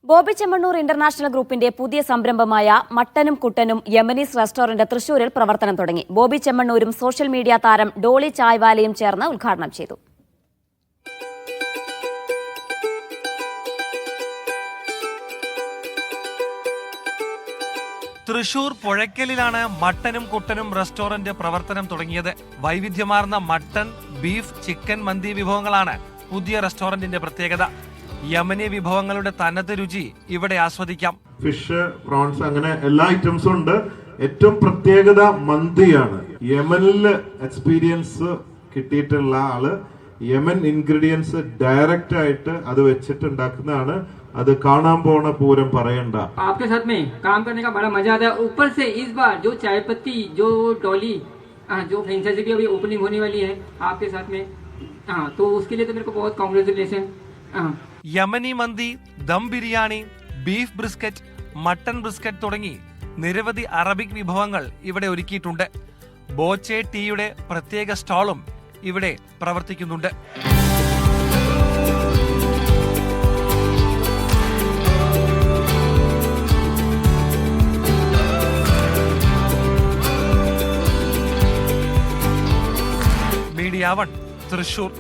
Bobby Chemmanur international ഗ്രൂപ്പിന്റെ പുതിയ സംരംഭമായ മട്ടനും കുട്ടനും യമനീസ് റെസ്റ്റോറന്റ് തൃശൂരിൽ പ്രവർത്തനം തുടങ്ങി. ബോബി ചെമ്മണ്ണൂരും സോഷ്യൽ മീഡിയ താരം ഡോളി ചായ്വാലയും ചേർന്ന് ഉദ്ഘാടനം ചെയ്തു. തൃശൂർ പുഴയ്ക്കലിലാണ് മട്ടനും കുട്ടനും റെസ്റ്റോറന്റ് പ്രവർത്തനം തുടങ്ങിയത്. വൈവിധ്യമാർന്ന മട്ടൺ, ബീഫ്, ചിക്കൻ, മന്തി വിഭവങ്ങളാണ് പുതിയ റെസ്റ്റോറന്റിന്റെ പ്രത്യേകത. യമനി വിഭവങ്ങളുടെ തനത് രുചി ഇവിടെ ആസ്വദിക്കാം. ഫിഷ്, പ്രോൺസ്, അങ്ങനെ എല്ലാ ഐറ്റംസും ഉണ്ട്. ഏറ്റവും പ്രത്യേകത മന്തിയാണ്. യമനിൽ എക്സ്പീരിയൻസ് കിട്ടിയിട്ടുള്ള ആള് യമൻ ഇൻഗ്രീഡിയൻസ് ഡയറക്റ്റ് ആയിട്ട് അത് വെച്ചിട്ട് ഉണ്ടാക്കുന്നതാണ്. അത് കാണാൻ പോണ പൂരം പറയണ്ട. आपके साथ में काम करने का बड़ा मजा आता है. ऊपर से इस बार जो चाय पत्ती, जो डॉली, जो फ्रेंचाइजी भी अभी ओपनिंग होने वाली है आपके साथ में, तो उसके लिए तो मेरे को बहुत कांग्रेचुलेशन. യമനി മന്തി, dum biryani, beef brisket, mutton brisket തുടങ്ങി നിരവധി അറബിക് വിഭവങ്ങൾ ഇവിടെ ഒരുക്കിയിട്ടുണ്ട്. ബോച്ചെ ടീയുടെ പ്രത്യേക സ്റ്റാളും ഇവിടെ പ്രവർത്തിക്കുന്നുണ്ട്. മീഡിയ 1 തൃശൂർ.